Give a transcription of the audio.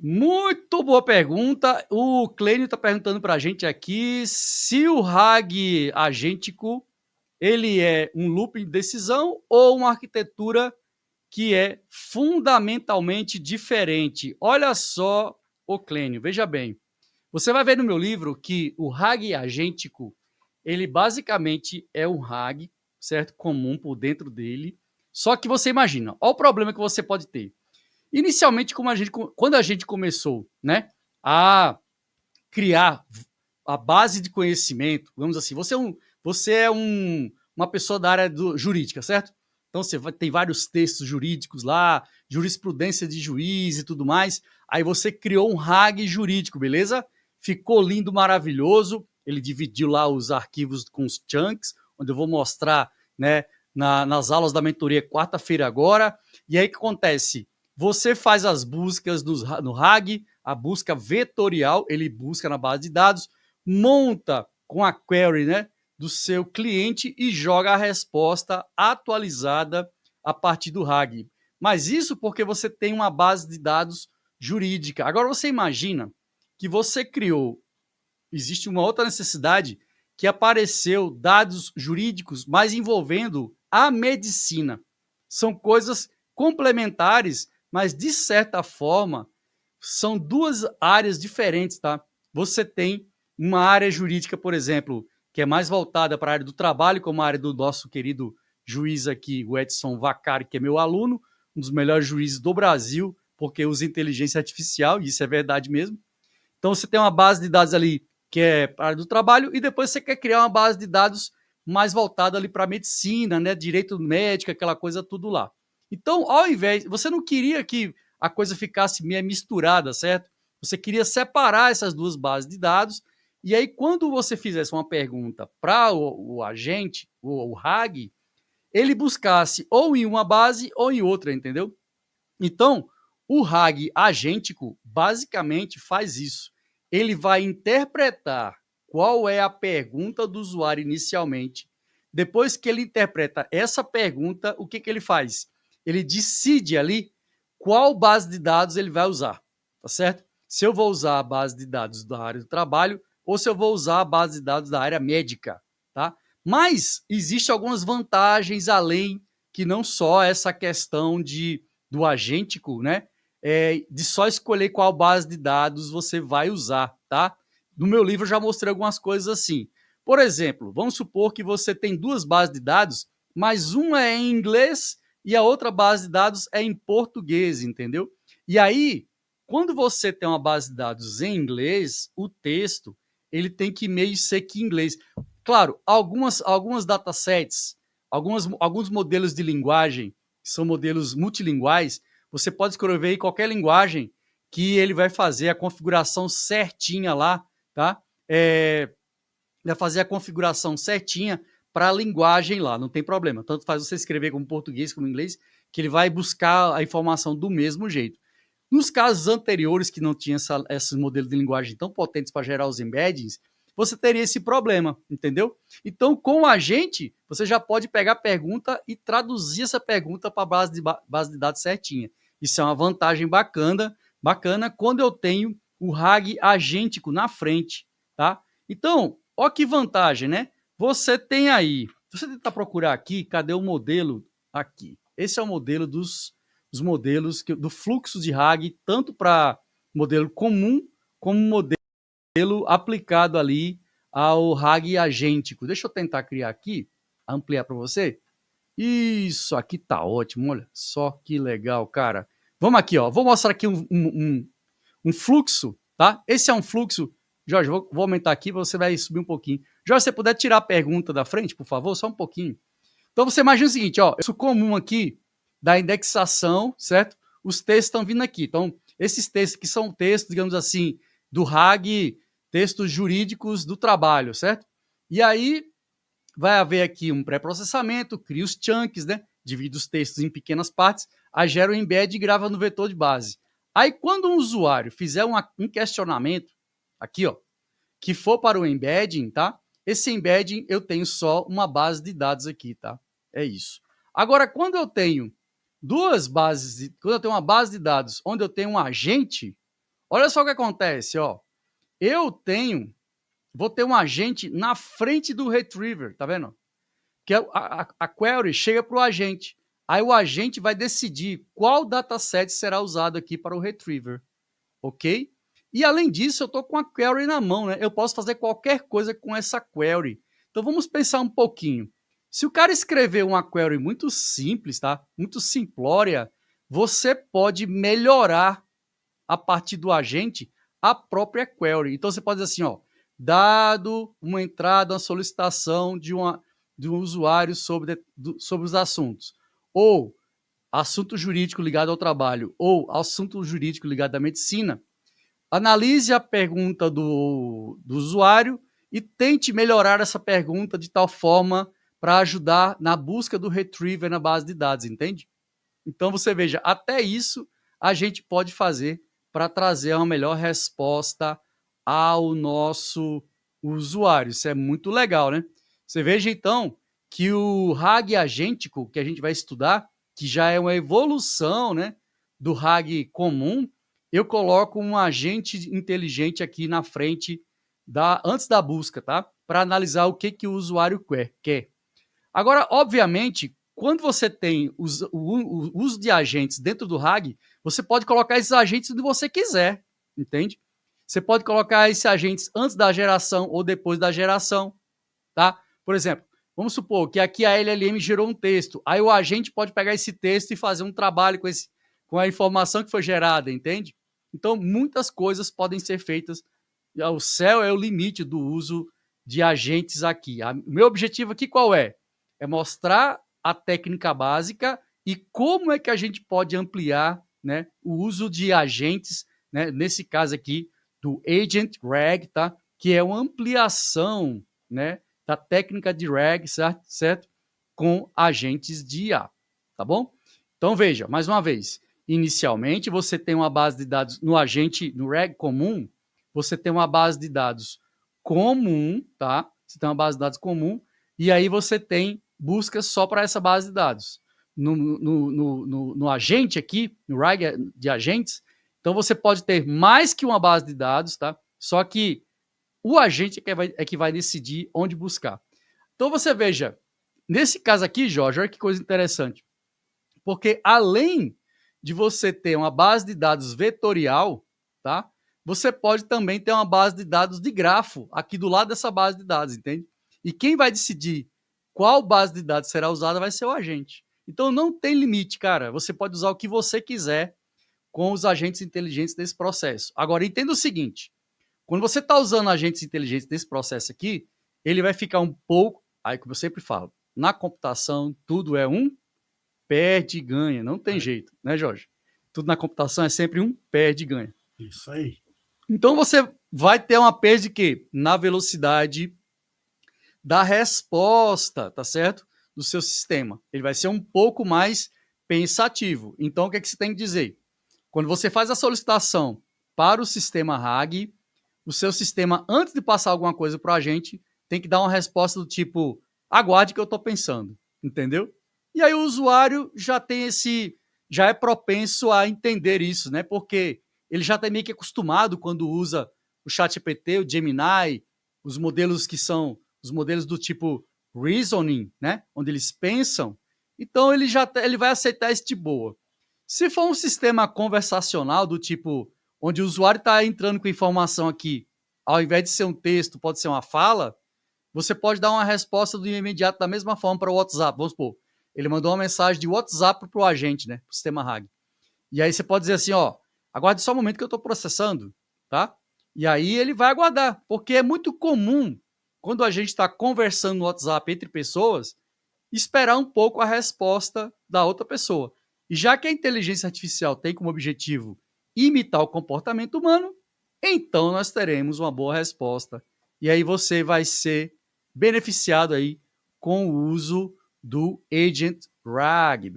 Muito boa pergunta. O Clênio está perguntando para a gente aqui se o RAG agêntico ele é um looping de decisão ou uma arquitetura que é fundamentalmente diferente. Olha só, o Clênio, veja bem. Você vai ver no meu livro que o RAG agêntico, ele basicamente é um RAG, certo? Comum por dentro dele. Só que você imagina, olha o problema que você pode ter. Inicialmente, quando a gente começou, né, a criar a base de conhecimento, vamos assim, uma pessoa da área jurídica, certo? Então você tem vários textos jurídicos lá, jurisprudência de juiz e tudo mais. Aí você criou um RAG jurídico, beleza? Ficou lindo, maravilhoso. Ele dividiu lá os arquivos com os chunks, onde eu vou mostrar, né, nas aulas da mentoria quarta-feira agora. E aí o que acontece? Você faz as buscas no RAG, a busca vetorial, ele busca na base de dados, monta com a query, né, do seu cliente e joga a resposta atualizada a partir do RAG. Mas isso porque você tem uma base de dados jurídica. Agora você imagina que você criou, existe uma outra necessidade que apareceu dados jurídicos, mas envolvendo a medicina. São coisas complementares, mas de certa forma são duas áreas diferentes, tá? Você tem uma área jurídica, por exemplo, que é mais voltada para a área do trabalho, como a área do nosso querido juiz aqui, o Edson Vacari, que é meu aluno, um dos melhores juízes do Brasil, porque usa inteligência artificial, e isso é verdade mesmo. Então você tem uma base de dados ali que é para a área do trabalho, e depois você quer criar uma base de dados mais voltada ali para a medicina, né? Direito médico, aquela coisa tudo lá. Então, ao invés, você não queria que a coisa ficasse meio misturada, certo? Você queria separar essas duas bases de dados, e aí, quando você fizesse uma pergunta para o agente, o RAG, ele buscasse ou em uma base ou em outra, entendeu? Então, o RAG agêntico basicamente faz isso. Ele vai interpretar qual é a pergunta do usuário inicialmente. Depois que ele interpreta essa pergunta, o que ele faz? Ele decide ali qual base de dados ele vai usar, tá certo? Se eu vou usar a base de dados da área do trabalho ou se eu vou usar a base de dados da área médica, tá? Mas existem algumas vantagens além que não só essa questão do agêntico, né? De só escolher qual base de dados você vai usar, tá? No meu livro eu já mostrei algumas coisas assim. Por exemplo, vamos supor que você tem duas bases de dados, mas uma é em inglês e a outra base de dados é em português, entendeu? E aí, quando você tem uma base de dados em inglês, o texto ele tem que meio ser que em inglês. Claro, algumas datasets, alguns modelos de linguagem, que são modelos multilinguais, você pode escrever em qualquer linguagem que ele vai fazer a configuração certinha lá, tá? Vai fazer a configuração certinha para a linguagem lá, não tem problema. Tanto faz você escrever como português como inglês, que ele vai buscar a informação do mesmo jeito. Nos casos anteriores, que não tinha esses modelos de linguagem tão potentes para gerar os embeddings, você teria esse problema, entendeu? Então, com a gente, você já pode pegar a pergunta e traduzir essa pergunta para a base de dados certinha. Isso é uma vantagem bacana quando eu tenho o RAG agêntico na frente, tá? Então, ó que vantagem, né? Você tem aí, se você tentar procurar aqui, cadê o modelo? Aqui. Esse é o modelo dos modelos do fluxo de RAG, tanto para modelo comum como modelo aplicado ali ao RAG agêntico. Deixa eu tentar criar aqui, ampliar para você. Isso aqui tá ótimo, olha só que legal, cara. Vamos aqui, ó. Vou mostrar aqui um fluxo, tá? Esse é um fluxo. Jorge, vou aumentar aqui, você vai subir um pouquinho. Jorge, se você puder tirar a pergunta da frente, por favor, só um pouquinho. Então você imagina o seguinte, ó, isso comum aqui da indexação, certo? Os textos estão vindo aqui. Então, esses textos que são textos, digamos assim, do RAG, textos jurídicos do trabalho, certo? E aí vai haver aqui um pré-processamento, cria os chunks, né? Divide os textos em pequenas partes, aí gera o embed e grava no vetor de base. Aí, quando um usuário fizer um questionamento, aqui, ó, que for para o embedding, tá? Esse embedding eu tenho só uma base de dados aqui, tá? É isso. Agora, quando eu tenho quando eu tenho uma base de dados onde eu tenho um agente, Olha só o que acontece, ó. Vou ter um agente na frente do retriever, tá vendo? Que a query chega para o agente. Aí o agente vai decidir qual dataset será usado aqui para o retriever, ok? E além disso, eu estou com a query na mão, né? Eu posso fazer qualquer coisa com essa query. Então vamos pensar um pouquinho. Se o cara escrever uma query muito simples, tá? Muito simplória, você pode melhorar a partir do agente a própria query. Então você pode dizer assim, ó, dado uma entrada, uma solicitação de um usuário sobre os assuntos, ou assunto jurídico ligado ao trabalho, ou assunto jurídico ligado à medicina, analise a pergunta do usuário e tente melhorar essa pergunta de tal forma para ajudar na busca do retriever na base de dados, entende? Então você veja, até isso a gente pode fazer para trazer uma melhor resposta ao nosso usuário. Isso é muito legal, né? Você veja então que o RAG agêntico que a gente vai estudar, que já é uma evolução, né, do RAG comum, eu coloco um agente inteligente aqui na frente antes da busca, tá? Para analisar o que o usuário quer. Agora, obviamente, quando você tem o uso de agentes dentro do RAG, você pode colocar esses agentes onde você quiser, entende? Você pode colocar esses agentes antes da geração ou depois da geração, tá? Por exemplo, vamos supor que aqui a LLM gerou um texto, aí o agente pode pegar esse texto e fazer um trabalho com a informação que foi gerada, entende? Então, muitas coisas podem ser feitas. O céu é o limite do uso de agentes aqui. O meu objetivo aqui qual é? É mostrar a técnica básica e como é que a gente pode ampliar, né, o uso de agentes, né, nesse caso aqui do Agent RAG, tá? Que é uma ampliação, né, da técnica de RAG, certo? Com agentes de IA, tá bom? Então veja, mais uma vez, inicialmente você tem uma base de dados no RAG comum, você tem uma base de dados comum, tá? Você tem uma base de dados comum e aí você tem busca só para essa base de dados. No agente aqui, no RAG de agentes, então você pode ter mais que uma base de dados, tá? Só que o agente é que vai decidir onde buscar. Então você veja, nesse caso aqui, Jorge, olha que coisa interessante. Porque além de você ter uma base de dados vetorial, tá? Você pode também ter uma base de dados de grafo aqui do lado dessa base de dados, entende? E quem vai decidir qual base de dados será usada vai ser o agente. Então não tem limite, cara. Você pode usar o que você quiser com os agentes inteligentes desse processo. Agora, entenda o seguinte: quando você está usando agentes inteligentes nesse processo aqui, ele vai ficar um pouco. Aí, como eu sempre falo, na computação, tudo é um perde e ganha. Não tem jeito, né, Jorge? Tudo na computação é sempre um perde e ganha. Isso aí. Então você vai ter uma perda de quê? Na velocidade da resposta, tá certo? Do seu sistema. Ele vai ser um pouco mais pensativo. Então, o que, é que você tem que dizer? Quando você faz a solicitação para o sistema RAG, o seu sistema, antes de passar alguma coisa para a gente, tem que dar uma resposta do tipo, aguarde que eu estou pensando, entendeu? E aí o usuário já é propenso a entender isso, né? Porque ele já está meio que acostumado quando usa o ChatGPT, o Gemini, os modelos que são os modelos do tipo reasoning, né? Onde eles pensam. Então ele vai aceitar isso de boa. Se for um sistema conversacional do tipo onde o usuário está entrando com informação aqui, ao invés de ser um texto, pode ser uma fala, você pode dar uma resposta do imediato da mesma forma para o WhatsApp. Vamos supor, ele mandou uma mensagem de WhatsApp para o agente, né? Para o sistema RAG. E aí você pode dizer assim, ó, aguarde só um momento que eu estou processando, tá? E aí ele vai aguardar, porque é muito comum, quando a gente está conversando no WhatsApp entre pessoas, esperar um pouco a resposta da outra pessoa. E já que a inteligência artificial tem como objetivo imitar o comportamento humano, então nós teremos uma boa resposta. E aí você vai ser beneficiado aí com o uso do Agent RAG, beleza?